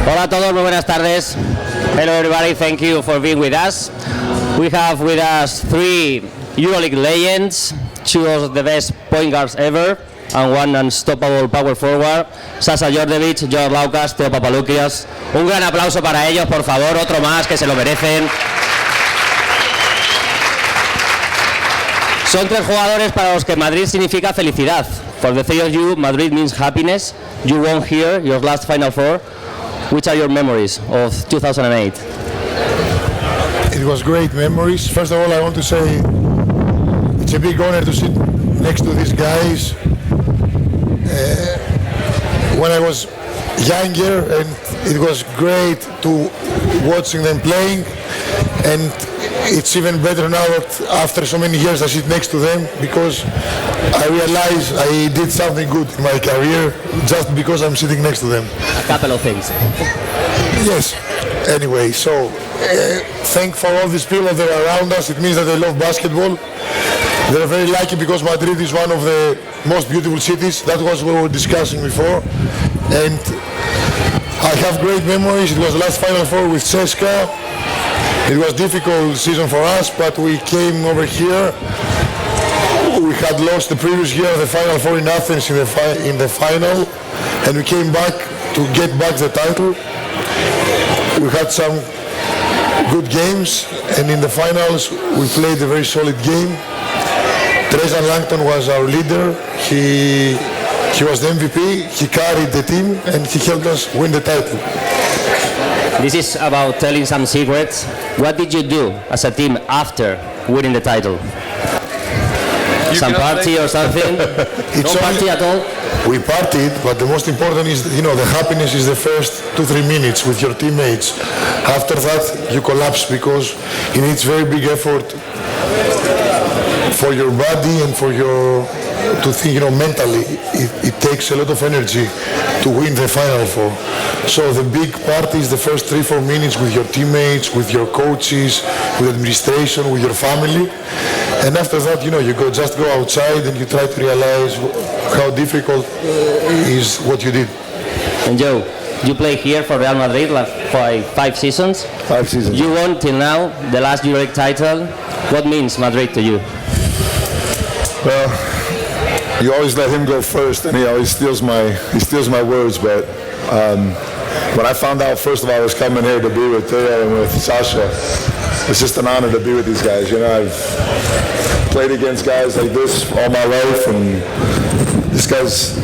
Hola a todos, muy buenas tardes. Hello everybody, thank you for being with us. We have with us 3 EuroLeague legends, 2 of the best point guards ever, and 1 unstoppable power forward, Sasha Djordjevic, George Laukas, Theo Papaloukias. Un gran aplauso para ellos, por favor, otro más, que se lo merecen. Son 3 jugadores para los que Madrid significa felicidad. For the 3 of you, Madrid means happiness. You won here, your last Final Four. Which are your memories of 2008? It was great memories. First of all, I want to say it's a big honor to sit next to these guys. When I was younger, and it was great to watching them playing, and it's even better now that after so many years I sit next to them, because I realize I did something good in my career just because I'm sitting next to them. A couple of things. Yes. Anyway, so thank for all these people that are around us. It means that they love basketball. They're very lucky because Madrid is one of the most beautiful cities. That was what we were discussing before. And I have great memories. It was the last Final Four with CSKA. It was a difficult season for us, but we came over here. We had lost the previous year the Final Four in Athens in the final, and we came back to get back the title. We had some good games, and in the finals we played a very solid game. Tresan Langton was our leader. He was the MVP. He carried the team, and he helped us win the title. This is about telling some secrets. What did you do as a team after winning the title? Some party or something? No party at all? We partied, but the most important is, the happiness is the first 2-3 minutes with your teammates. After that, you collapse because it needs very big effort for your body and for to think, mentally. It takes a lot of energy to win the Final Four. So the big part is the first 3-4 minutes with your teammates, with your coaches, with administration, with your family. And after that, you just go outside and you try to realize how difficult is what you did. And Joe, you play here for Real Madrid for 5 seasons. 5 seasons. You won till now the last EuroLeague title. What means Madrid to you? Well, you always let him go first, and he always steals my words. But when I found out, first of all, I was coming here to be with Theo and with Sasha. It's just an honor to be with these guys. I've played against guys like this all my life, and this guy's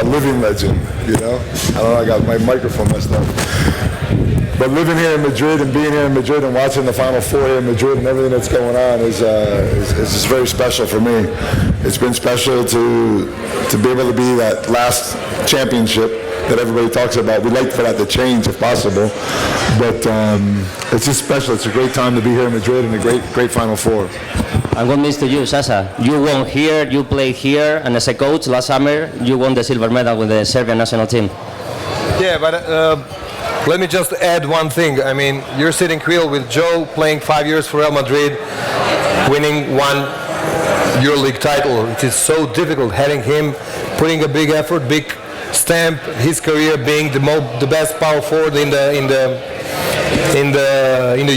a living legend. I don't know, I got my microphone messed up. But living here in Madrid and being here in Madrid and watching the Final Four here in Madrid and everything that's going on is just very special for me. It's been special to be able to be that last championship that everybody talks about. We'd like for that to change if possible, but it's just special. It's a great time to be here in Madrid and a great Final Four. And what means to you, Sasha? You won here, you played here, and as a coach last summer, you won the silver medal with the Serbian national team. Yeah, but let me just add one thing. I mean, you're sitting here with Joe, playing 5 years for Real Madrid, winning 1 EuroLeague title. It is so difficult having him putting a big effort, big stamp, his career being the best power forward in the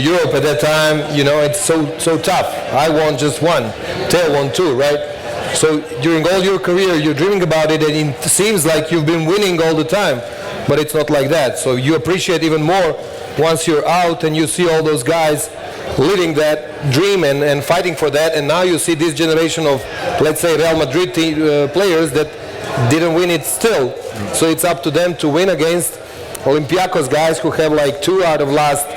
Europe at that time. It's so tough. I won just 1, Theo won 2, right? So during all your career, you're dreaming about it, and it seems like you've been winning all the time, but it's not like that. So you appreciate even more once you're out and you see all those guys living that dream and fighting for that, and now you see this generation of, let's say, Real Madrid players that didn't win it still. So it's up to them to win against Olympiacos guys who have like 2 out of last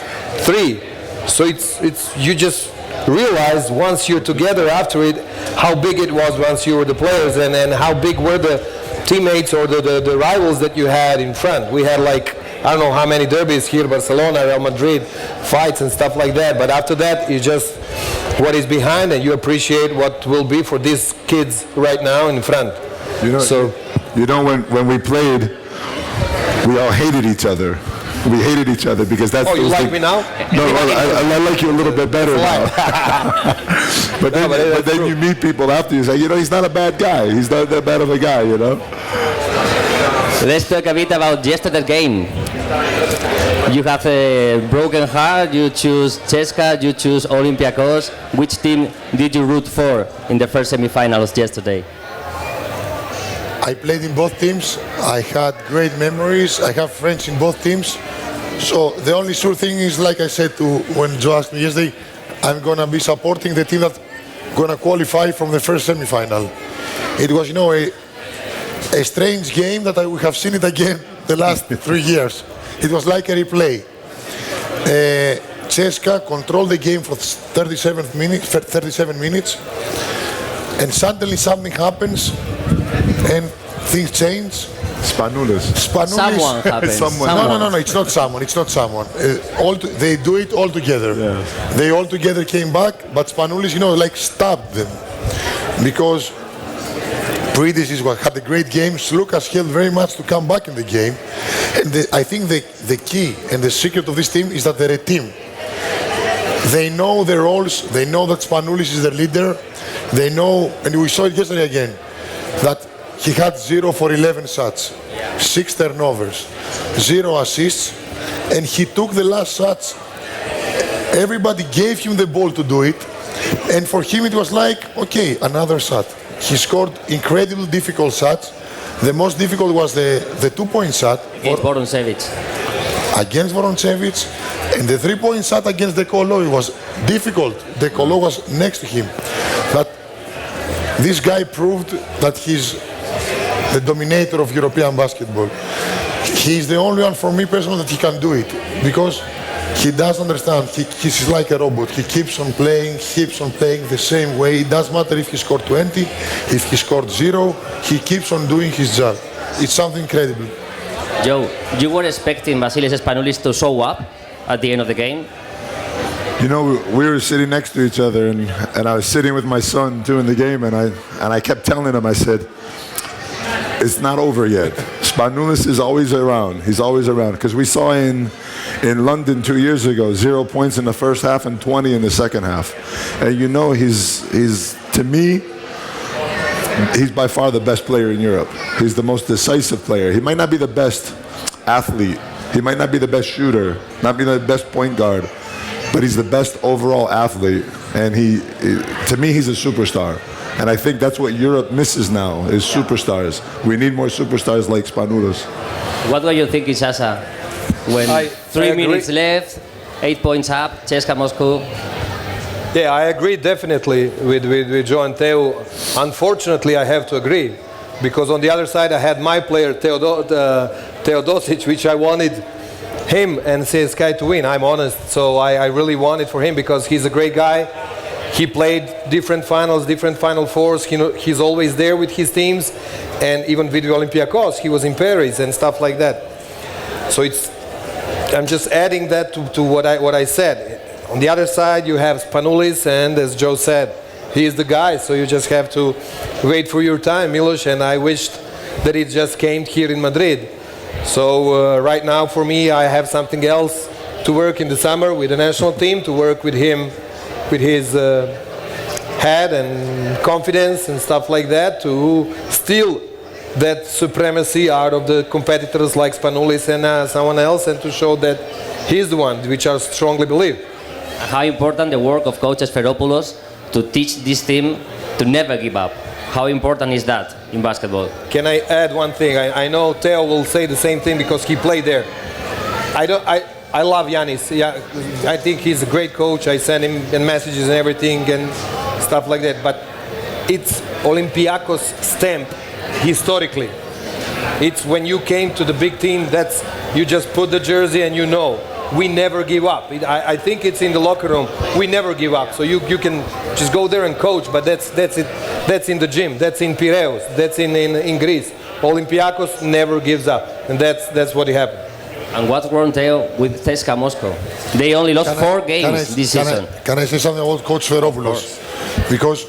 3. So it's you just realize once you're together after it how big it was once you were the players, and how big were the teammates or the rivals that you had in front. We had like, I don't know how many derbies here, Barcelona, Real Madrid, fights and stuff like that. But after that, you just what is behind, and you appreciate what will be for these kids right now in front. When we played, we all hated each other. We hated each other because that's. Oh, you like me now? No, I like you a little bit better now. but then you meet people after, you say, he's not a bad guy. He's not that bad of a guy, Let's talk a bit about yesterday's game. You have a broken heart, you choose CSKA, you choose Olympiacos. Which team did you root for in the first semifinals yesterday? I played in both teams. I had great memories. I have friends in both teams. So the only sure thing is, like I said when Joe asked me yesterday, I'm going to be supporting the team that's going to qualify from the first semifinal. It was, a strange game that we have seen it again the last 3 years. It was like a replay. CSKA controlled the game for 37 minutes, and suddenly something happens, and things change. Spanoulis. Someone happens. Someone. No, it's not someone. It's not someone. They do it all together. Yeah. They all together came back, but Spanoulis, stabbed them. Because Paredes had a great game. Lucas helped very much to come back in the game. And I think the key and the secret of this team is that they're a team. They know their roles. They know that Spanoulis is the leader. They know, and we saw it yesterday again, that he had 0 for 11 shots, 6 turnovers, 0 assists, and he took the last shots. Everybody gave him the ball to do it, and for him it was like, okay, another shot. He scored incredibly difficult shots. The most difficult was the 2-point shot Against Vorontsevich. And the 3-point shot against De Colo. It was difficult. De Colo was next to him. But this guy proved that he's the dominator of European basketball. He's the only one for me personally that he can do it, because he does understand. He's like a robot. He keeps on playing the same way. It doesn't matter if he scored 20, if he scored 0, he keeps on doing his job. It's something incredible. Joe, you were expecting Vasilis Spanoulis to show up at the end of the game? We were sitting next to each other, and I was sitting with my son too in the game, and I kept telling him, I said, it's not over yet. Spanoulis is always around. He's always around. Because we saw in London 2 years ago, 0 points in the first half and 20 in the second half. And he's to me, he's by far the best player in Europe. He's the most decisive player. He might not be the best athlete. He might not be the best shooter, not be the best point guard, but he's the best overall athlete. And to me, he's a superstar. And I think that's what Europe misses now, is superstars. We need more superstars like Spanoulis. What were you thinking, Sasa, when 3 minutes left, 8 points up, CSKA Moscow? Yeah, I agree definitely with Joe and Theo. Unfortunately, I have to agree, because on the other side I had my player Teodosic, which I wanted him and CSKA to win. I'm honest, so I really wanted for him because he's a great guy. He played different finals, different Final Fours. He's always there with his teams, and even with the Olympiacos, he was in Paris and stuff like that. So I'm just adding that to what I said. On the other side, you have Spanoulis, and as Joe said, he is the guy. So you just have to wait for your time, Milos. And I wished that it just came here in Madrid. So right now, for me, I have something else to work in the summer with the national team, to work with him, with his head and confidence and stuff like that, to steal that supremacy out of the competitors like Spanoulis and someone else, and to show that he's the one, which I strongly believe. How important the work of Coach Sferopoulos to teach this team to never give up. How important is that in basketball? Can I add one thing? I know Theo will say the same thing because he played there. I love Giannis. Yeah, I think he's a great coach. I send him messages and everything and stuff like that. But it's Olympiacos stamp historically. It's when you came to the big team, that's you just put the jersey and you know we never give up. I think it's in the locker room. We never give up. So you can just go there and coach, but that's it. That's in the gym. That's in Piraeus. That's in Greece. Olympiacos never gives up, and that's what happened. And what's wrong, Theo, with CSKA Moscow? They only lost 4 games this season. Can I say something about Coach Sferopoulos? Because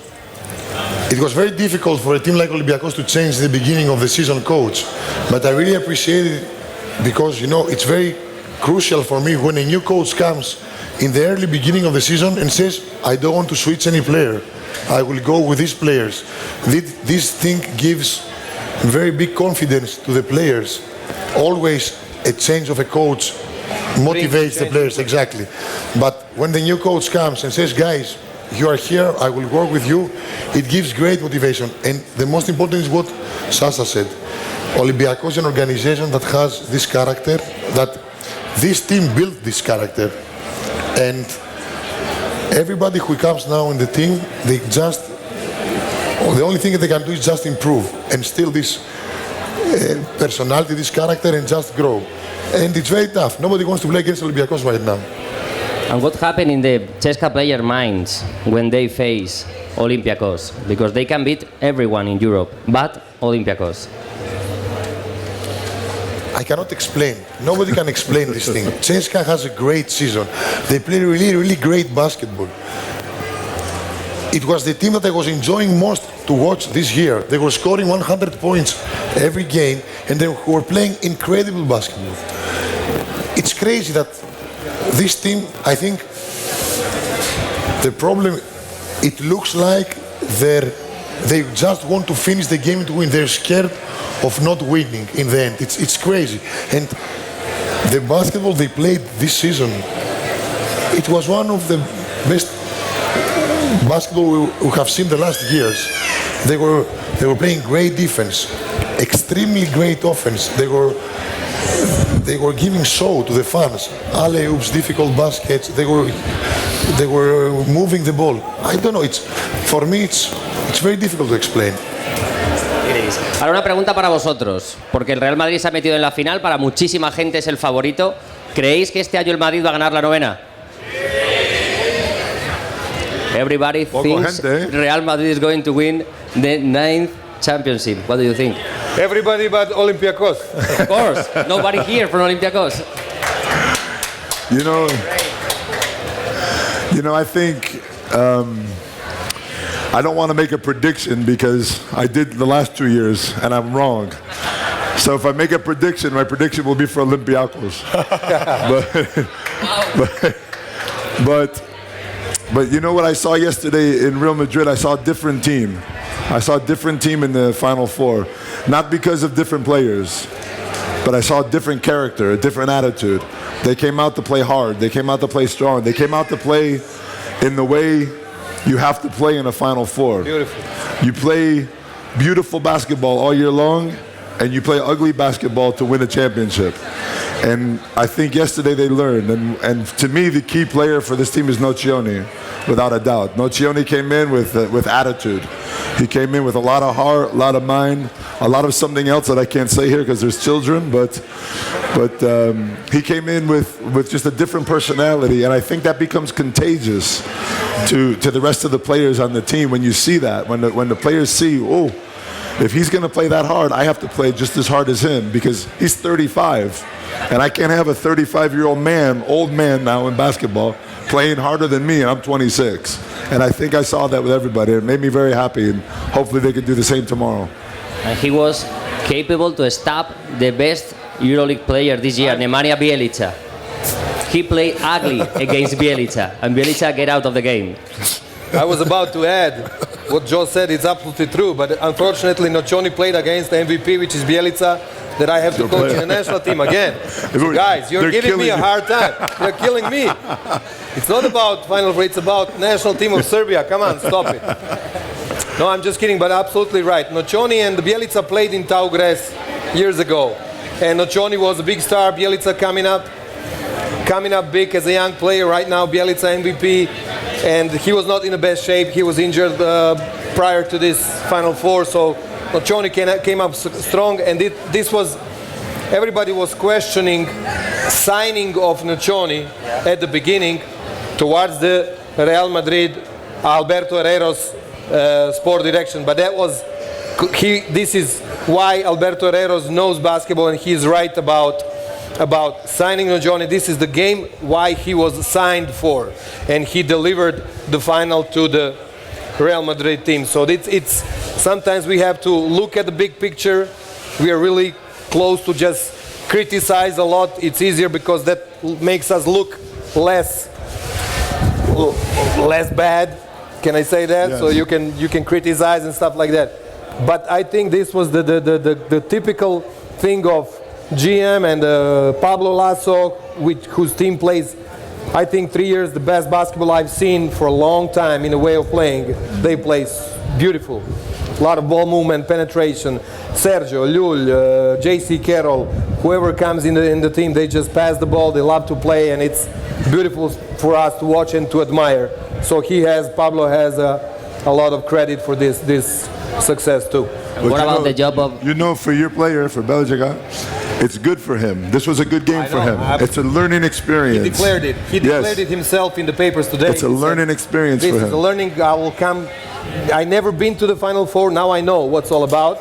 it was very difficult for a team like Olympiacos to change the beginning of the season coach. But I really appreciate it because, it's very crucial for me when a new coach comes in the early beginning of the season and says, I don't want to switch any player. I will go with these players. This thing gives very big confidence to the players. Always a change of a coach motivates the players, exactly. But when the new coach comes and says, guys, you are here, I will work with you, it gives great motivation. And the most important is what Sasa said. Olympiacos is an organization that has this character, that this team built this character. And everybody who comes now in the team, the only thing that they can do is just improve and still this personality, this character, and just grow. And it's very tough. Nobody wants to play against Olympiacos right now. And what happened in the CSKA player minds when they face Olympiacos? Because they can beat everyone in Europe, but Olympiacos. I cannot explain. Nobody can explain this thing. CSKA has a great season. They play really, really great basketball. It was the team that I was enjoying most to watch this year. They were scoring 100 points every game, and they were playing incredible basketball. It's crazy that this team, I think, the problem, it looks like they just want to finish the game to win. They're scared of not winning in the end. It's crazy. And the basketball they played this season, it was one of the best basketball we have seen the last years. They were playing great defense, extremely great offense. They were giving show to the fans. Alley-oops, difficult baskets. They were moving the ball. I don't know. For me, it's very difficult to explain. Ahora una pregunta para vosotros, porque el Real Madrid se ha metido en la final, para muchísima gente es el favorito. ¿Creéis que este año el Madrid va a ganar la novena? Everybody thinks Real Madrid is going to win the 9th championship. What do you think? Everybody but Olympiacos. Of course, nobody here from Olympiacos. You know, I think I don't want to make a prediction because I did the last 2 years and I'm wrong. So if I make a prediction, my prediction will be for Olympiacos. But you know what I saw yesterday in Real Madrid? I saw a different team. I saw a different team in the Final Four. Not because of different players, but I saw a different character, a different attitude. They came out to play hard. They came out to play strong. They came out to play in the way you have to play in a Final Four. Beautiful. You play beautiful basketball all year long, and you play ugly basketball to win a championship. And I think yesterday they learned. And to me, the key player for this team is Nocioni, without a doubt. Nocioni came in with attitude. He came in with a lot of heart, a lot of mind, a lot of something else that I can't say here because there's children. But he came in with just a different personality, and I think that becomes contagious to the rest of the players on the team when you see that. When the players see, oh, if he's going to play that hard, I have to play just as hard as him because he's 35. And I can't have a 35-year-old man, old man now in basketball, playing harder than me, and I'm 26. And I think I saw that with everybody. It made me very happy, and hopefully they can do the same tomorrow. And he was capable to stop the best EuroLeague player this year, Nemanja Bjelica. He played ugly against Bjelica, and Bjelica get out of the game. I was about to add what Joe said. It's absolutely true, but unfortunately Nocioni played against the MVP, which is Bjelica, that I have to coach in the national team again. So guys, you're giving me a hard time. You're killing me. It's not about Final Four, it's about national team of Serbia. Come on, stop it. No, I'm just kidding, but absolutely right. Nocioni and Bjelica played in Tau Gres years ago. And Nocioni was a big star, Bjelica coming up big as a young player. Right now, Bjelica MVP. And he was not in the best shape. He was injured prior to this Final Four. So Nocioni came up strong, and this was, everybody was questioning signing of Nocioni at the beginning towards the Real Madrid, Alberto Herrero's sport direction. But this is why Alberto Herreros knows basketball, and he's right about signing Nocioni. This is the game why he was signed for, and he delivered the final to the Real Madrid team. So it's sometimes we have to look at the big picture. We are really close to just criticize a lot. It's easier because that makes us look less bad. Can I say that? Yes. So you can criticize and stuff like that. But I think this was the typical thing of GM and Pablo Lasso, whose team plays, I think, 3 years the best basketball I've seen for a long time in a way of playing. They play beautiful. A lot of ball movement, penetration. Sergio, Lul, JC Carroll, whoever comes in the team, they just pass the ball. They love to play, and it's beautiful for us to watch and to admire. So Pablo has a lot of credit for this success too. And what about the job of... You know, for your player, for Belgica, it's good for him. This was a good game for him. It's a learning experience. He declared it. He declared it himself in the papers today. It's a learning experience for him. This is a learning. I will come. I never been to the Final Four. Now I know what's all about.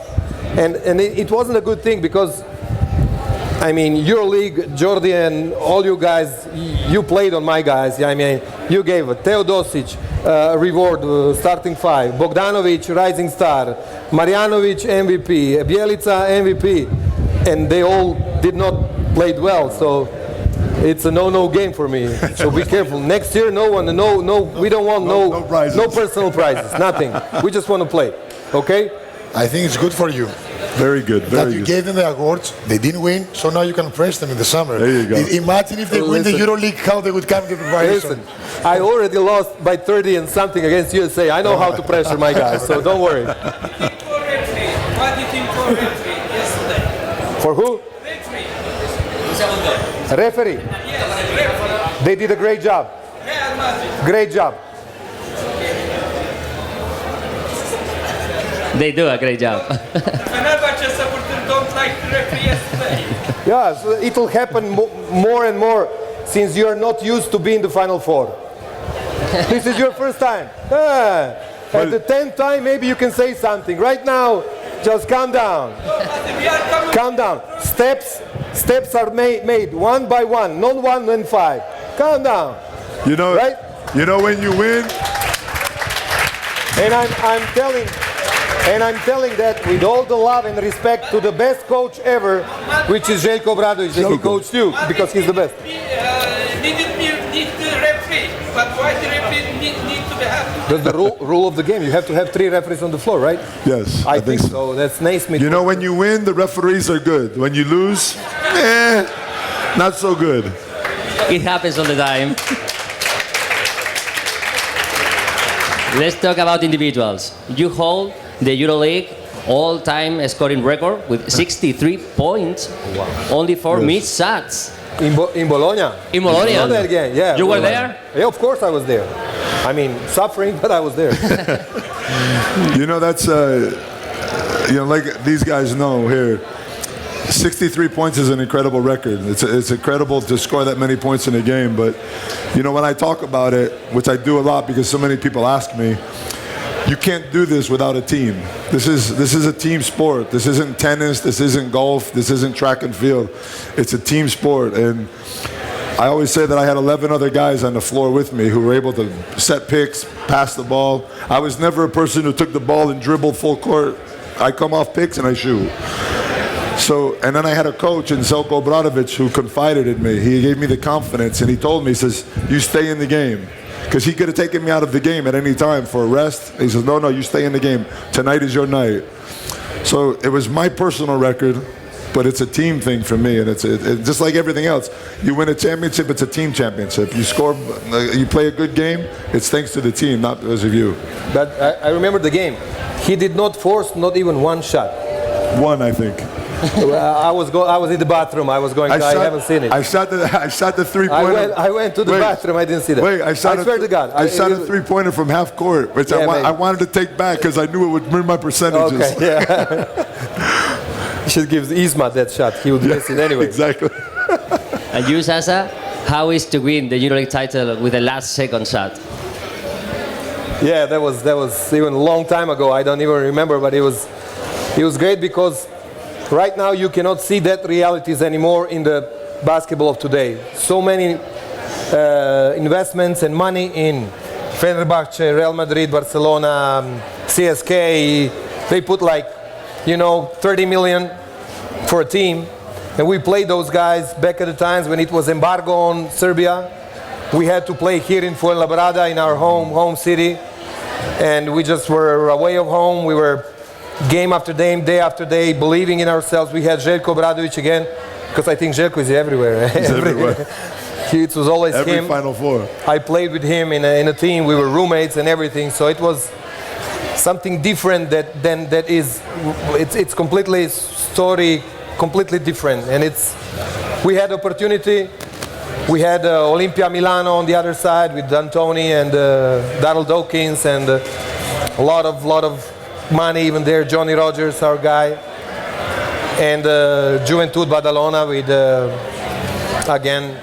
And it wasn't a good thing because, I mean, EuroLeague, Jordi, and all you guys, you played on my guys. I mean, you gave Teodosic reward, starting five, Bogdanovic, rising star, Marjanovic, MVP, Bjelica, MVP, and they all did not play well. So it's a no-no game for me. So be careful. Next year, we don't want no personal prizes, nothing. We just want to play. Okay? I think it's good for you. Very good, very that you good. gave them the awards, they didn't win, so now you can press them in the summer. There you go. Imagine if they win the EuroLeague, how they would come to preparation. Listen, I already lost by 30 and something against USA. I know how to pressure my guys, so don't worry. What do you think for referee yesterday? For who? Referee. They did a great job. Great job. They do a great job. Fenerbahçe supporters don't like the referee yesterday. Yeah, so it will happen more and more since you are not used to being the Final Four. This is your first time. At the 10th time, maybe you can say something. Right now, just calm down. Calm down. Steps are made one by one, not 1 and 5. Calm down. You know, right? You know when you win. And I'm telling that with all the love and respect to the best coach ever, which is Željko Obradović, that he coached you because he's the best. Didn't need the referee, but why the referee need to be happy? That's the rule of the game. You have to have 3 referees on the floor, right? Yes, I think so. That's Naismith. You know, when you win, the referees are good. When you lose, not so good. It happens all the time. Let's talk about individuals. You hold the EuroLeague all-time scoring record with 63 points, only 4 missed shots. In Bologna. In Bologna. Not that game, yeah. You were there? Yeah, of course I was there. I mean, suffering, but I was there. You know, that's, like these guys know here, 63 points is an incredible record. It's incredible to score that many points in a game, but, when I talk about it, which I do a lot because so many people ask me, you can't do this without a team. This is a team sport. This isn't tennis. This isn't golf. This isn't track and field. It's a team sport. And I always say that I had 11 other guys on the floor with me who were able to set picks, pass the ball. I was never a person who took the ball and dribbled full court. I come off picks and I shoot. So, and then I had a coach in Željko Obradović who confided in me. He gave me the confidence and he told me, he says, you stay in the game. Because he could have taken me out of the game at any time for a rest. He says, no, you stay in the game. Tonight is your night. So it was my personal record, but it's a team thing for me. And it's just like everything else. You win a championship, it's a team championship. You play a good game, it's thanks to the team, not because of you. But I remember the game. He did not force not even one shot. One, I think. I was in the bathroom. I haven't seen it. I shot the three-pointer. I went to the bathroom. I didn't see that. Wait, I swear to God. I shot a three-pointer from half court, which I wanted to take back because I knew it would bring my percentages. Okay, yeah. You should give Isma that shot. He would miss it anyway. Exactly. And you, Sasa, how is to win the EuroLeague title with the last second shot? Yeah, that was even a long time ago. I don't even remember, but it was great because right now you cannot see that realities anymore in the basketball of today. So many investments and money in Fenerbahce, Real Madrid, Barcelona, CSK. They put 30 million for a team. And we played those guys back at the times when it was embargo on Serbia. We had to play here in Fuenlabrada in our home city. And we just were away of home. We were game after day after day, believing in ourselves. We had Željko Obradović again. because I think Željko is everywhere. everywhere. It was always Every him. Final Four. I played with him in a team. We were roommates and everything. So it was something different it's completely story, completely different. And we had opportunity. We had Olimpia Milano on the other side with D'Antoni and Darryl Dawkins and a lot of money even there. Johnny Rogers, our guy, and Juventud Badalona with again,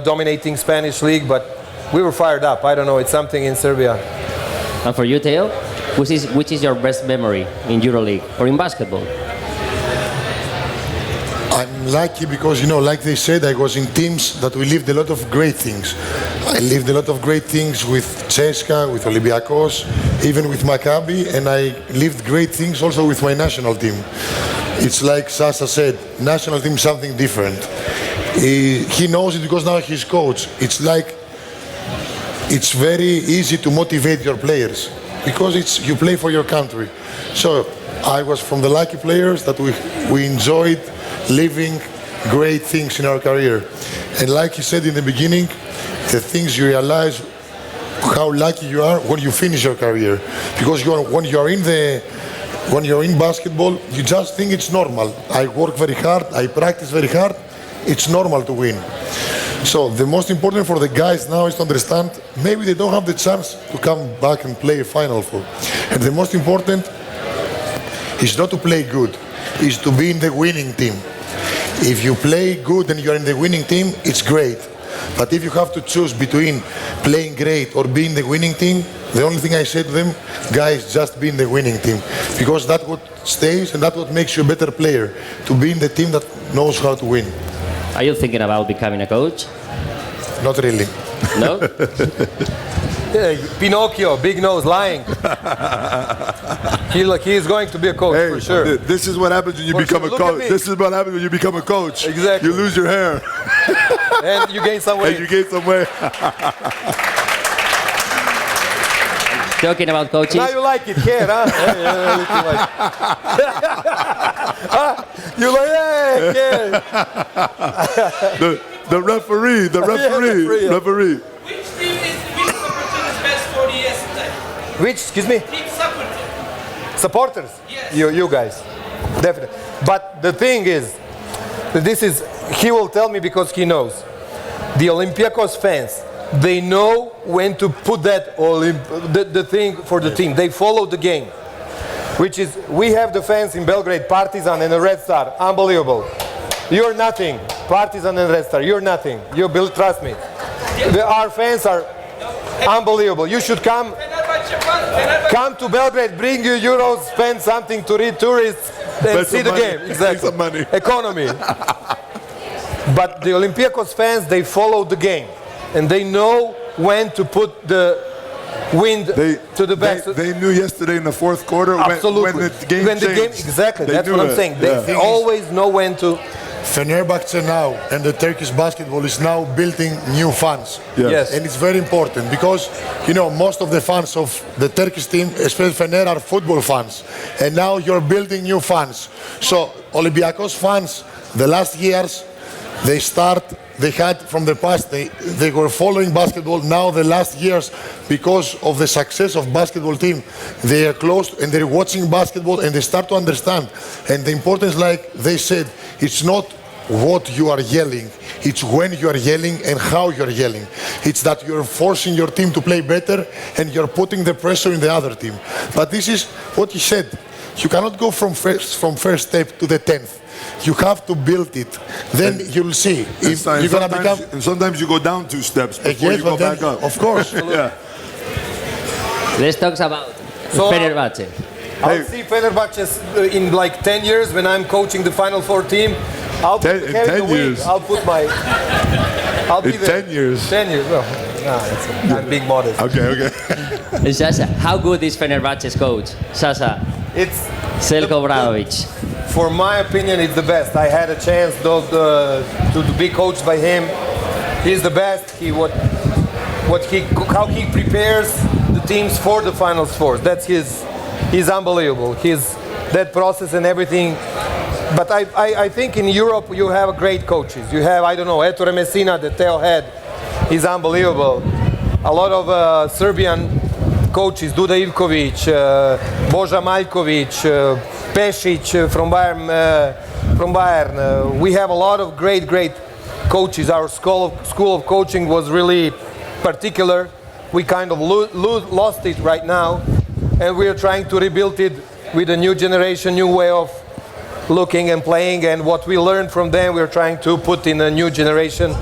dominating Spanish league. But we were fired up. I don't know. It's something in Serbia. And for you, Theo, which is your best memory in EuroLeague or in basketball? I'm lucky because, like they said, I was in teams that we lived a lot of great things. I lived a lot of great things with CSKA, with Olympiacos, even with Maccabi, and I lived great things also with my national team. It's like Sasa said, national team something different. He knows it because now he's coach. It's very easy to motivate your players because you play for your country. So I was from the lucky players that we enjoyed living great things in our career. And like he said in the beginning, the things you realize how lucky you are when you finish your career. Because when you're in basketball, you just think it's normal. I work very hard, I practice very hard, it's normal to win. So the most important for the guys now is to understand maybe they don't have the chance to come back and play a Final Four. And the most important is not to play good, is to be in the winning team. If you play good and you're in the winning team, it's great. But if you have to choose between playing great or being the winning team, the only thing I say to them, guys, just be in the winning team. Because that's what stays and that's what makes you a better player, to be in the team that knows how to win. Are you thinking about becoming a coach? Not really. No? Yeah, Pinocchio, big nose, lying. He is going to be a coach for sure. This is what happens when you become a coach. This is what happens when you become a coach. Exactly. You lose your hair. And you gain some weight. And you gain some weight. Talking about coaching. Now you like it, kid, huh? You like, hey, kid. The referee. Which team is best for yesterday? Which, excuse me? Team supporter. Supporters? Yes. You guys, definitely. But the thing is, he will tell me because he knows. The Olympiacos fans, they know when to put that the thing for the team. They follow the game, which is, we have the fans in Belgrade, Partizan and the Red Star, unbelievable. You're nothing, Partizan and Red Star, you're nothing. Trust me. Our fans are unbelievable. You should come to Belgrade, bring you euros, spend something to read tourists, and see the game. Exactly. Make some money. Economy. But the Olympiacos fans, they follow the game, and they know when to put the wind to the back. They knew yesterday in the fourth quarter Absolutely. when the game changed. Exactly, that's what I'm it. saying. They always know when to. Fenerbahce now and the Turkish basketball is now building new fans. Yes. And it's very important because, most of the fans of the Turkish team, especially Fener, are football fans. And now you're building new fans. So Olympiacos fans, the last years, they had from the past, they were following basketball. Now the last years, because of the success of basketball team, they are close and they're watching basketball and they start to understand. And the importance, like they said, it's not what you are yelling, it's when you are yelling and how you are yelling. It's that you're forcing your team to play better and you're putting the pressure in the other team. But this is what he said. You cannot go from first step to the 10th. You have to build it. Then you'll see. If you're gonna become. And sometimes you go down 2 steps before you go back up. Of course. Yeah. Let's talk about Fenerbahce. I'll see Fenerbahce in like 10 years when I'm coaching the Final Four team. I'll In 10 years. I'll be In there. 10 years. 10 years. Well, I'm being modest. Okay. Sasa, how good is Fenerbahce's coach? Sasa, It's Selko Obradović. For my opinion, it's the best. I had a chance to be coached by him. He's the best. How he prepares the teams for the Final Four. He's unbelievable. That process and everything. But I think in Europe you have great coaches. You have, I don't know, Ettore Messina, the tail head, is unbelievable. A lot of Serbian coaches, Duda Ivkovic, Boža Maljkovic, Pešić from Bayern. We have a lot of great coaches. Our school of coaching was really particular. We kind of lost it right now, and we are trying to rebuild it with a new generation, new way of looking and playing, and what we learned from them we're trying to put in a new generation's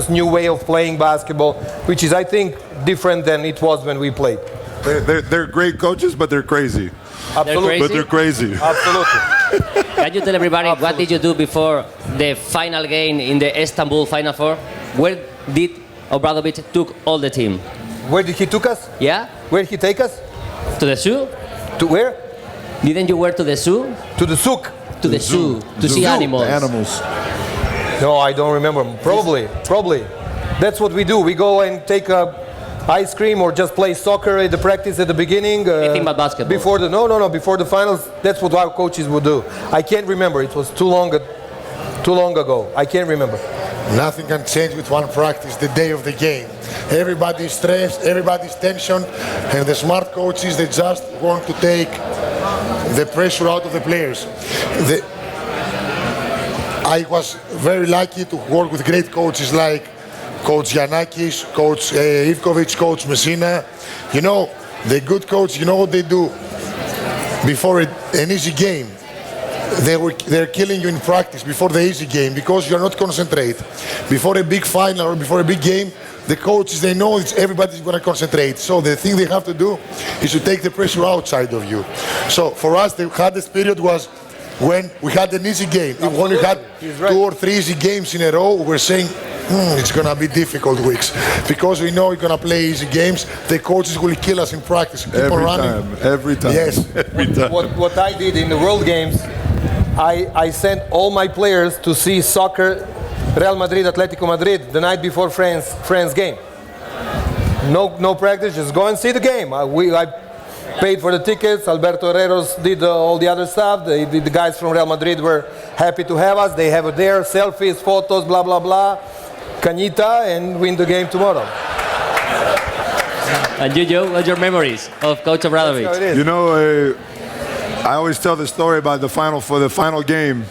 new way of playing basketball, which is, I think, different than it was when we played. They're great coaches, but they're crazy. Absolutely. But they're crazy. Absolutely. Can you tell everybody what did you do before the final game in the Istanbul Final Four? Where did Obradovic took all the team? Where did he took us? Yeah? Where did he take us? To the zoo? To where? Didn't you wear to the zoo? To the souk. To the zoo. To see animals. Animals. No, I don't remember. Probably. That's what we do. We go and take ice cream or just play soccer at the practice at the beginning. Anything but basketball. Before the finals. That's what our coaches would do. I can't remember. It was too long ago. I can't remember. Nothing can change with one practice the day of the game. Everybody's stressed, everybody's tension, and the smart coaches, they just want to take the pressure out of the players. I was very lucky to work with great coaches like Coach Giannakis, Coach Ivkovic, Coach Messina. You know, the good coach, you know what they do before an easy game? They're killing you in practice before the easy game because you're not concentrate. Before a big final or before a big game, the coaches, they know everybody's going to concentrate. So the thing they have to do is to take the pressure outside of you. So for us, the hardest period was when we had an easy game. When we had 2 or 3 easy games in a row, we're saying, it's going to be difficult weeks. Because we know we're going to play easy games, the coaches will kill us in practice. Keep on running. Every time. Yes. Every time. What I did in the World Games, I sent all my players to see soccer, Real Madrid, Atletico Madrid, the night before France game. No practice, just go and see the game. I paid for the tickets. Alberto Herreros did all the other stuff. The guys from Real Madrid were happy to have us. They have it there, selfies, photos, blah, blah, blah. Cañita, and win the game tomorrow. And you, Joe, what's your memories of Coach Obradovic? You know, I always tell the story about the final game.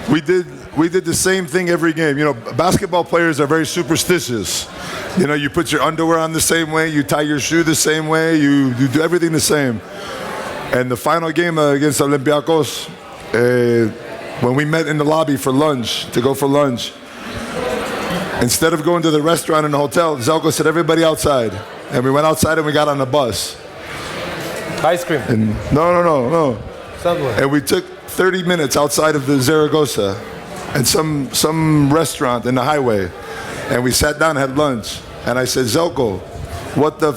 We did the same thing every game. You know, basketball players are very superstitious. You know, you put your underwear on the same way, you tie your shoe the same way, you do everything the same. And the final game against Olympiacos, when we met in the lobby to go for lunch, instead of going to the restaurant and the hotel, Zelko said, everybody outside. And we went outside and we got on the bus. Ice cream. And no. Subway. And we took 30 minutes outside of the Zaragoza and some restaurant in the highway. And we sat down and had lunch. And I said, Zelko, what the...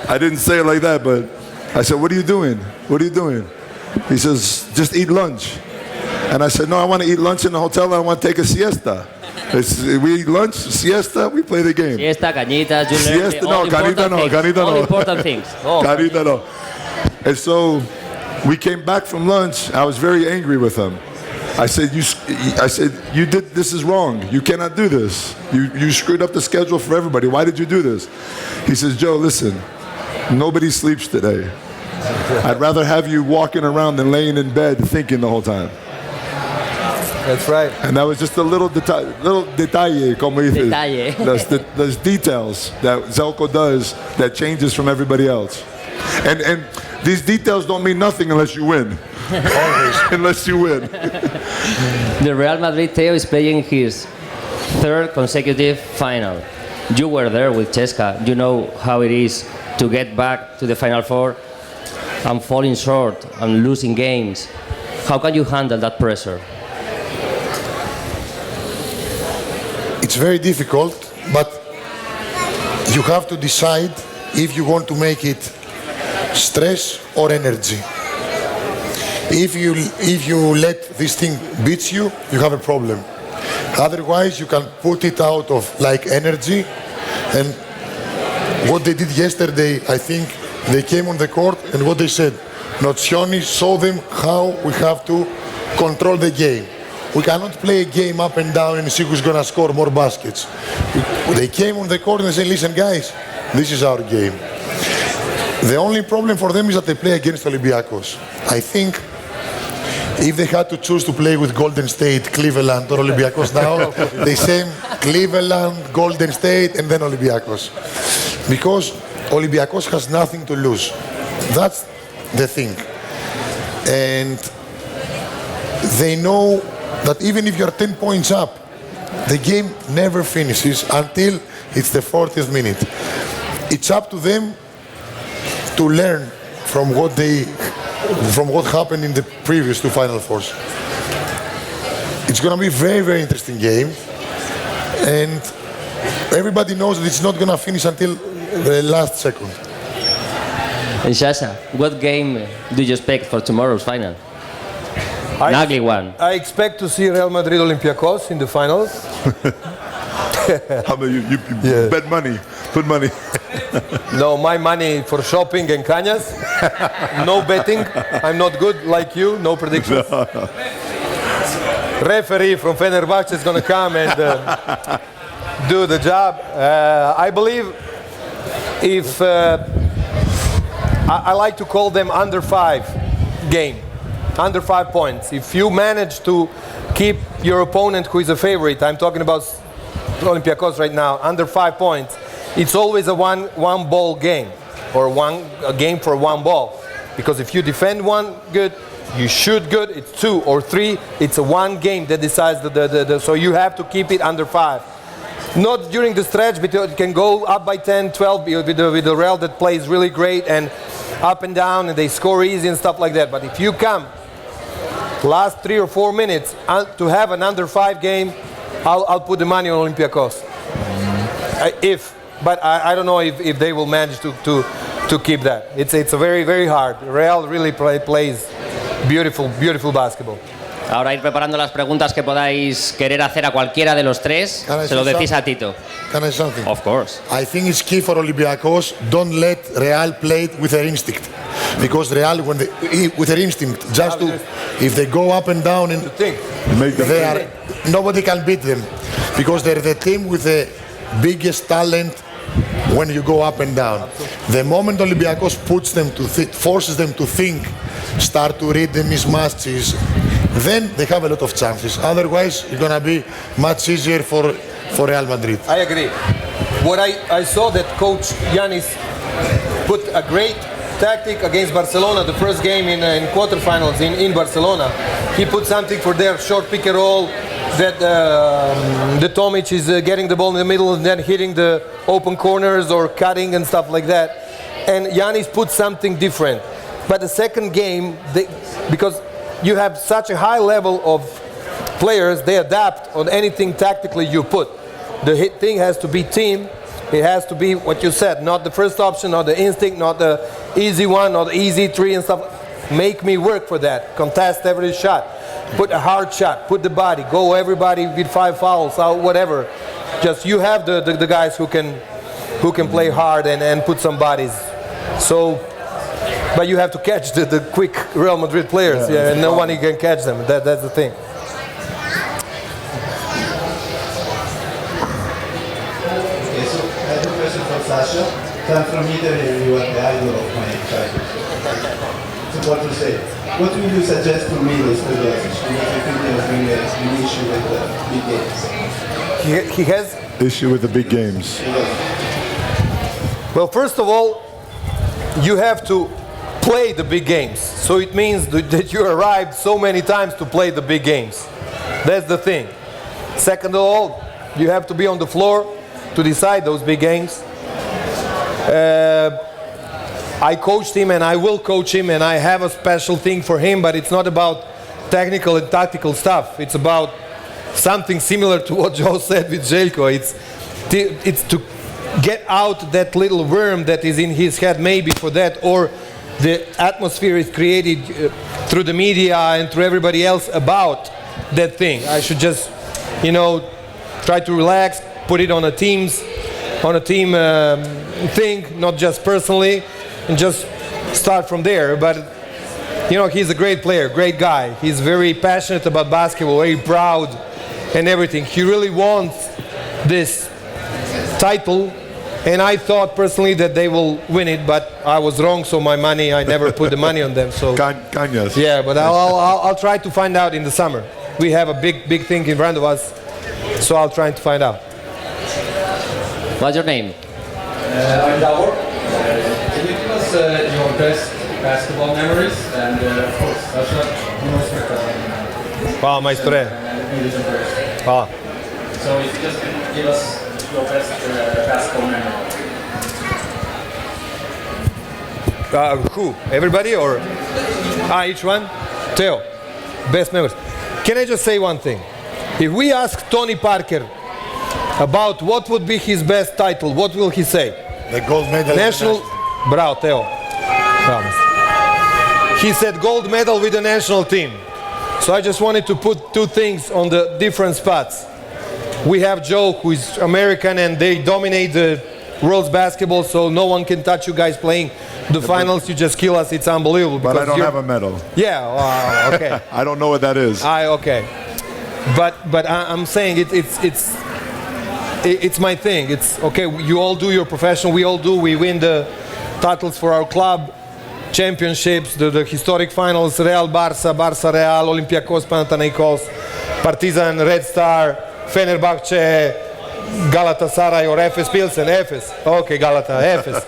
I didn't say it like that, but I said, what are you doing? What are you doing? He says, just eat lunch. And I said, no, I want to eat lunch in the hotel and I want to take a siesta. We eat lunch, siesta, we play the game. Siesta, cañitas, you learn Siesta, no, canita no. All important things. Canita no. And so we came back from lunch. I was very angry with him. I said, you did, this is wrong. You cannot do this. You screwed up the schedule for everybody. Why did you do this? He says, Joe, listen, nobody sleeps today. I'd rather have you walking around than laying in bed thinking the whole time. That's right. And that was just a little detalle, como dices. Detalle. There's details that Zelko does that changes from everybody else. And these details don't mean nothing unless you win. Always. Unless you win. The Real Madrid Theo is playing his 3rd consecutive final. You were there with Cheska. You know how it is to get back to the Final Four and falling short and losing games. How can you handle that pressure? It's very difficult, but you have to decide if you want to make it stress or energy. If you let this thing beat you, you have a problem. Otherwise, you can put it out of like energy. And what they did yesterday, I think they came on the court and what they said, Nocioni showed them how we have to control the game. We cannot play a game up and down and see who's going to score more baskets. They came on the court and said, listen guys, this is our game. The only problem for them is that they play against Olympiacos. I think if they had to choose to play with Golden State, Cleveland, or Olympiacos now, they say Cleveland, Golden State, and then Olympiacos. Because Olympiacos has nothing to lose. That's the thing. And they know that even if you're 10 points up, the game never finishes until it's the 40th minute. It's up to them to learn from what happened in the previous two Final Fours. It's going to be a very, very interesting game. And everybody knows that it's not going to finish until the last second. And Sasha, what game do you expect for tomorrow's final? An ugly one. I expect to see Real Madrid Olympiacos in the finals. How about you bet money, put money. No, my money for shopping and cañas. No betting. I'm not good like you. No predictions. Referee from Fenerbahce is going to come and do the job. I believe if I like to call them under 5 game, under 5 points. If you manage to keep your opponent, who is a favorite, I'm talking about Olympiacos right now, under 5 points, it's always a one ball game, or a game for one ball. Because if you defend one good, you shoot good, it's 2 or 3, it's a one game that decides so you have to keep it under 5. Not during the stretch, because it can go up by 10, 12 with the Real that plays really great and up and down and they score easy and stuff like that. But if you come last 3 or 4 minutes to have an under 5 game, I'll put the money on Olympiacos. But I don't know if they will manage to keep that. It's a very, very hard. Real really plays beautiful basketball. Ahora ir preparando las preguntas que podáis querer hacer a cualquiera de los tres. Se lo decís a Tito. Can I say something? Of course. I think it's key for Olympiacos, don't let Real play it with their instinct. Because Real, with their instinct, if they go up and down, and nobody can beat them. Because they're the team with the biggest talent when you go up and down. The moment Olympiacos forces them to think, start to read the mismatches, then they have a lot of chances. Otherwise, it's going to be much easier for Real Madrid. I agree. What I saw that Coach Giannis put a great tactic against Barcelona, the first game in quarterfinals in Barcelona. He put something for their short pick and roll, that the Tomic is getting the ball in the middle and then hitting the open corners or cutting and stuff like that. And Giannis put something different. But the second game, because you have such a high level of players, they adapt on anything tactically you put. The thing has to be team. It has to be what you said, not the first option, not the instinct, not the easy one, not the easy 3 and stuff. Make me work for that. Contest every shot. Put a hard shot. Put the body. Go everybody with 5 fouls, whatever. Just you have the guys who can play hard and put some bodies. So, but you have to catch the quick Real Madrid players, and no one can catch them. That's the thing. Sasha, I'm from Italy, you are the idol of my childhood. It's important to say. What will you suggest to me, Mr. Dosic? Because I think there's been an issue with the big games. He has? Issue with the big games. Well, first of all, you have to play the big games. So it means that you arrived so many times to play the big games. That's the thing. Second of all, you have to be on the floor to decide those big games. I coached him and I will coach him and I have a special thing for him, but it's not about technical and tactical stuff. It's about something similar to what Joe said with Željko. It's to get out that little worm that is in his head, maybe for that, or the atmosphere is created through the media and through everybody else about that thing. I should just, try to relax, put it on a team thing, not just personally, and just start from there. But you know, he's a great player, great guy. He's very passionate about basketball, very proud and everything. He really wants this title, and I thought personally that they will win it, but I was wrong. So my money, I never put the money on them. So Cañas. yeah, but I'll try to find out in the summer. We have a big thing in front of us, so I'll try to find out. What's your name? I'm Davor. Can you give us your best basketball memories? And of course, Sasha, most Hvala majstore. Hvala. So if you just can give us your best basketball memory. Who? Everybody or? Each one? Teo. Best memories. Can I just say one thing? If we ask Tony Parker about what would be his best title, what will he say? The gold medal. National. Bravo, Teo. Bravo. He said gold medal with the national team. So I just wanted to put two things on the different spots. We have Joe, who is American, and they dominate the world's basketball, so no one can touch you guys playing the finals. You just kill us. It's unbelievable. But I don't have a medal. Yeah, okay. I don't know what that is. Okay. But I'm saying it's my thing. It's okay. You all do your profession. We all do. We win the titles for our club, championships, the historic finals: Real Barça, Barça Real, Olympiacos, Panathinaikos, Partizan, Red Star, Fenerbahce, Galatasaray or Efes Pilsen. Efes. Okay, Galata, Efes.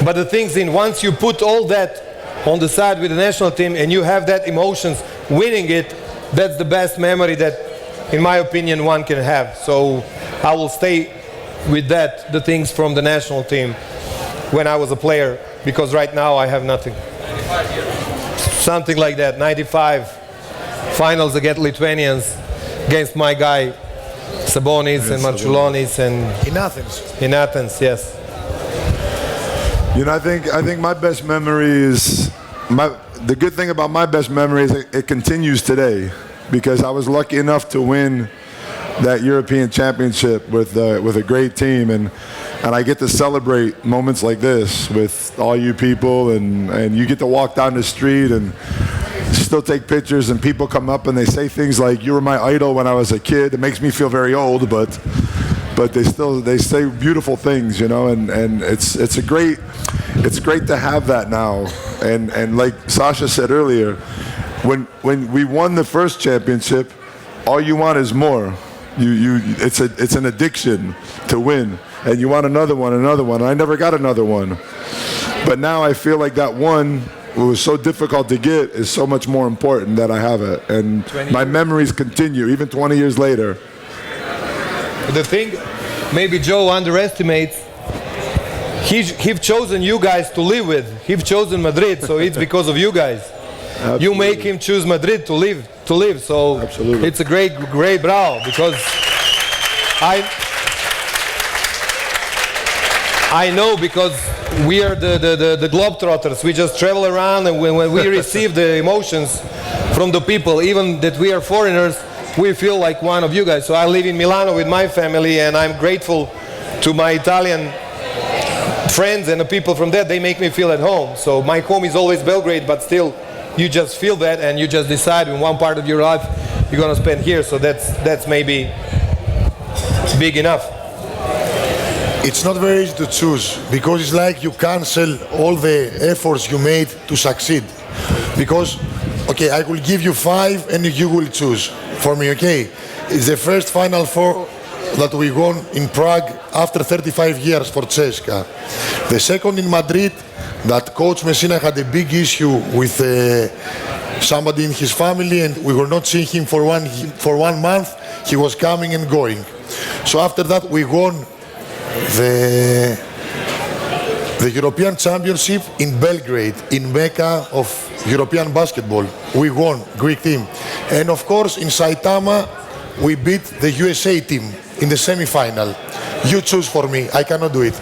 But the things in once you put all that on the side with the national team and you have that emotions, winning it, that's the best memory that, in my opinion, one can have. So I will stay with that, the things from the national team when I was a player, because right now I have nothing. 95 years. Something like that, 95. Finals against Lithuanians, against my guy Sabonis and Marciulonis and In Athens. in Athens, yes. You know, I think my best memory is the good thing about my best memory is it continues today, because I was lucky enough to win that European championship with a great team, and I get to celebrate moments like this with all you people, and you get to walk down the street and still take pictures, and people come up and they say things like, "You were my idol when I was a kid." It makes me feel very old, but they say beautiful things, you know, and it's great to have that now. And like Sasha said earlier, when we won the first championship, all you want is more. It's an addiction to win, and you want another one. I never got another one, but now I feel like that one, it was so difficult to get, is so much more important that I have it, and my memories continue even 20 years later. The thing maybe Joe underestimates, he's chosen you guys to live with. He's chosen Madrid, so it's because of you guys. Absolutely. You make him choose Madrid to live. So Absolutely. It's a great bravo, because I know, because we are the Globetrotters. We just travel around, and when we receive the emotions from the people, even that we are foreigners, we feel like one of you guys. So I live in Milano with my family, and I'm grateful to my Italian friends and the people from there. They make me feel at home. So my home is always Belgrade, but still, you just feel that, and you just decide in one part of your life you're gonna spend here. So that's maybe big enough. It's not very easy to choose, because it's like you cancel all the efforts you made to succeed. Because, okay, I will give you 5 and you will choose for me, okay? It's the first Final Four that we won in Prague after 35 years for CSKA. The second in Madrid, that Coach Messina had a big issue with somebody in his family, and we were not seeing him for 1 month. He was coming and going. So after that, we won the European Championship in Belgrade, in Mecca of European basketball. We won, Greek team. And of course, in Saitama, we beat the USA team in the semi-final. You choose for me. I cannot do it.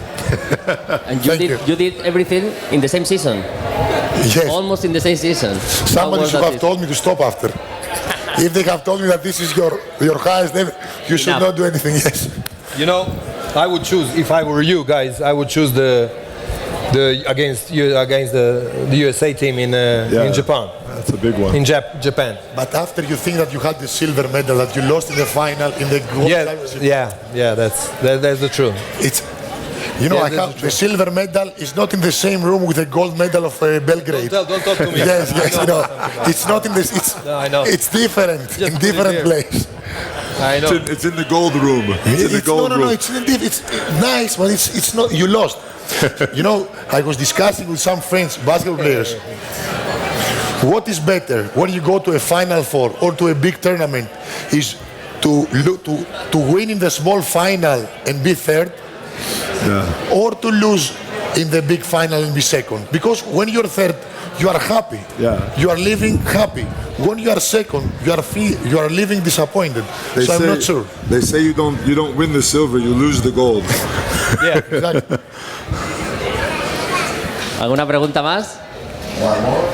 And Thank you did everything in the same season, Yes. almost in the same season. Somebody should have told me to stop after. If they have told me that this is your highest, then you should Enough. not do anything. Yes. You know, I would choose, if I were you guys, I would choose the against the USA team in Japan. That's a big one. In Japan. But after you think that you had the silver medal that you lost in the final in the gold championship, That's the truth. it's I that's have the silver medal is not in the same room with the gold medal of Belgrade. Don't talk to me. Yes, it's not in this. No, I know. It's different Just in put it different here. place. I know. It's in the gold room. It's in the gold room. It's nice, but it's not. You lost. I was discussing with some friends, basketball players. What is better when you go to a Final Four or to a big tournament? Is to win in the small final and be third, or to lose in the big final and be second? Because when you're third, you are happy. You are living happy. When you are second, you are living disappointed. I'm not sure. They say you don't win the silver, you lose the gold. Yeah. Exactly. ¿Alguna pregunta más?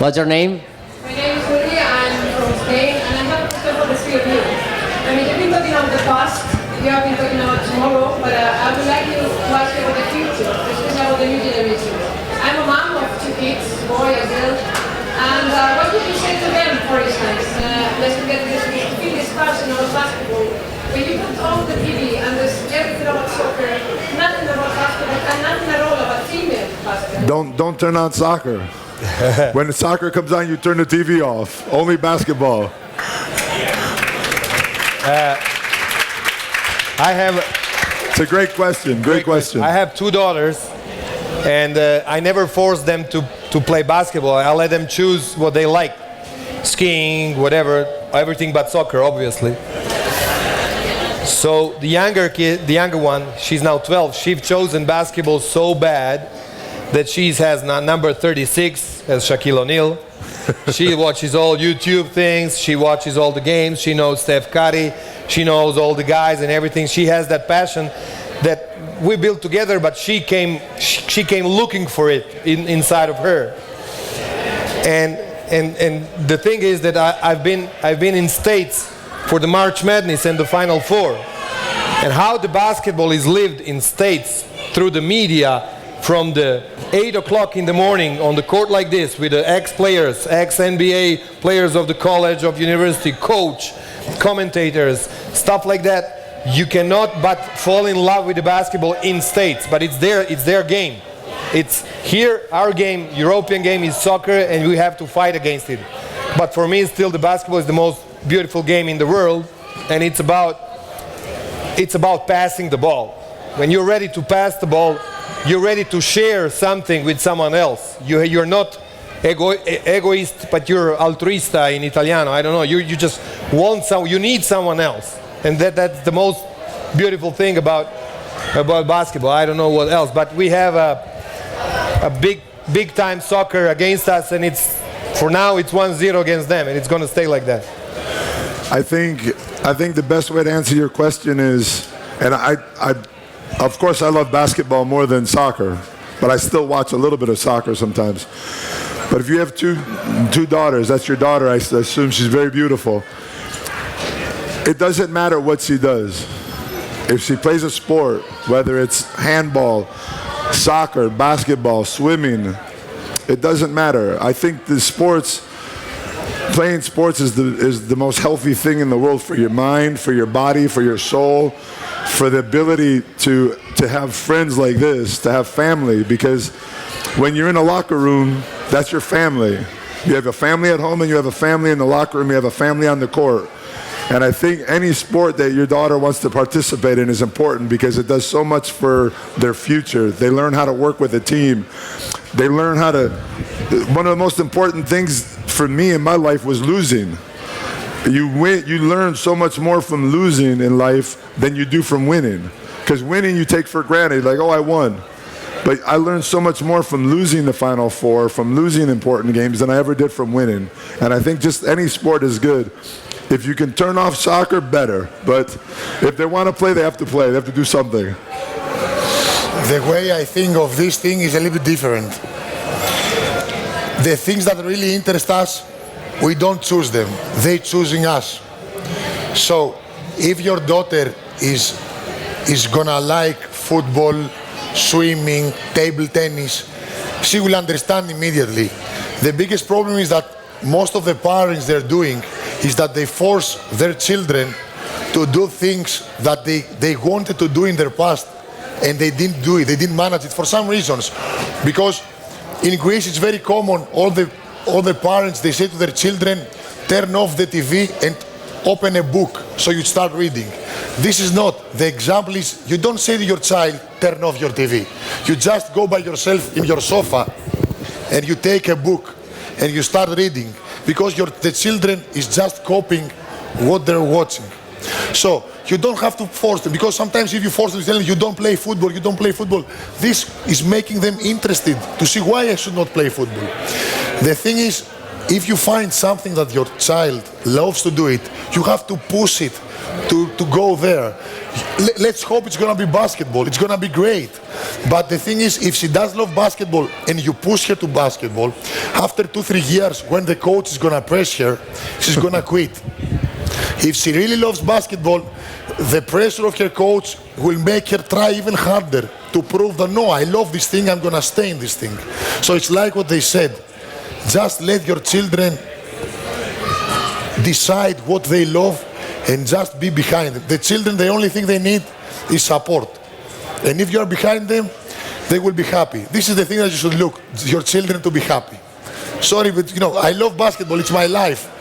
What's your name? My name is Julia, I'm from Spain, and I have a question for the three of you. I mean, you've been talking about the past, you have been talking about tomorrow, but I would like you to ask you about the future, especially about the new generation. I'm a mom of two kids, boy as well, and what would you say to them, for instance? Let's forget this, we feel this passion about basketball. When you put on the TV and there's everything about soccer, nothing about basketball, and nothing at all about female basketball. Don't turn on soccer. When the soccer comes on, you turn the TV off. Only basketball. It's a great question. Great question. I have two daughters, and I never force them to play basketball. I let them choose what they like. Skiing, whatever, everything but soccer, obviously. So the younger one, she's now 12. She's chosen basketball so bad that she has number 36 as Shaquille O'Neal. She watches all YouTube things. She watches all the games. She knows Steph Curry. She knows all the guys and everything. She has that passion that we built together, but she came looking for it inside of her. And the thing is that I've been in States for the March Madness and the Final Four, and how the basketball is lived in States through the media, from the 8 o'clock in the morning on the court like this with the ex-players, ex-NBA players of the college, of university, coach, commentators, stuff like that. You cannot but fall in love with the basketball in States, but it's their game. It's here, our game, European game is soccer, and we have to fight against it. But for me, still the basketball is the most beautiful game in the world, and it's about passing the ball. When you're ready to pass the ball, you're ready to share something with someone else. You're not egoist, but you're altruista in Italiano. I don't know. You just want you need someone else, and that's the most beautiful thing about basketball. I don't know what else, but we have a big time soccer against us, and for now it's 1-0 against them, and it's going to stay like that. I think the best way to answer your question is, and I of course I love basketball more than soccer, but I still watch a little bit of soccer sometimes. But if you have two daughters, that's your daughter, I assume she's very beautiful. It doesn't matter what she does. If she plays a sport, whether it's handball, soccer, basketball, swimming, it doesn't matter. I think playing sports is the most healthy thing in the world for your mind, for your body, for your soul, for the ability to have friends like this, to have family, because when you're in a locker room, that's your family. You have a family at home and you have a family in the locker room, you have a family on the court. And I think any sport that your daughter wants to participate in is important because it does so much for their future. They learn how to work with a team. They learn how to... One of the most important things for me in my life was losing. You learn so much more from losing in life than you do from winning. Because winning you take for granted, like, oh, I won. But I learned so much more from losing the Final Four, from losing important games than I ever did from winning. And I think just any sport is good. If you can turn off soccer, better. But if they want to play, they have to play. They have to do something. The way I think of this thing is a little bit different. The things that really interest us, we don't choose them. They're choosing us. So if your daughter is gonna like football, swimming, table tennis, she will understand immediately. The biggest problem is that most of the parents they're doing is that they force their children to do things that they wanted to do in their past and they didn't do it, they didn't manage it for some reasons. Because in Greece it's very common, all the parents, they say to their children, turn off the TV and open a book so you start reading. This is not. The example is, you don't say to your child, turn off your TV. You just go by yourself in your sofa and you take a book and you start reading, because the children is just copying what they're watching. So you don't have to force them, because sometimes if you force them to tell them you don't play football, this is making them interested to see why I should not play football. The thing is, if you find something that your child loves to do it, you have to push it to go there. Let's hope it's going to be basketball. It's going to be great. But the thing is, if she does love basketball and you push her to basketball, after 2-3 years, when the coach is going to press her, she's going to quit. If she really loves basketball, the pressure of her coach will make her try even harder to prove that, no, I love this thing, I'm going to stay in this thing. So it's like what they said. Just let your children decide what they love and just be behind them. The children, the only thing they need is support. And if you are behind them, they will be happy. This is the thing that you should look, your children to be happy. Sorry, but I love basketball, it's my life.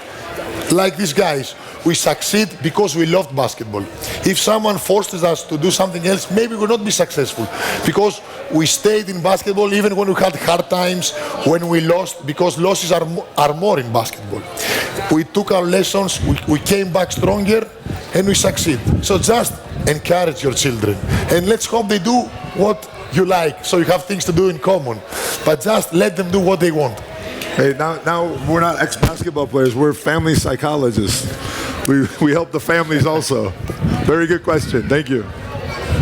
Like these guys, we succeed because we loved basketball. If someone forces us to do something else, maybe we'll not be successful, because we stayed in basketball even when we had hard times, when we lost, because losses are more in basketball. We took our lessons, we came back stronger, and we succeed. So just encourage your children, and let's hope they do what you like, so you have things to do in common. But just let them do what they want. Hey, now we're not ex-basketball players, we're family psychologists. We help the families also. Very good question, thank you.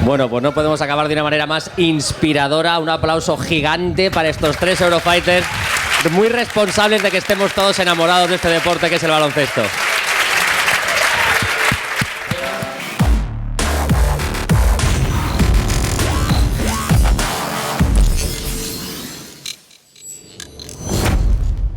Bueno, pues no podemos acabar de una manera más inspiradora. Un aplauso gigante para estos 3 Eurofighters, muy responsables de que estemos todos enamorados de este deporte que es el baloncesto.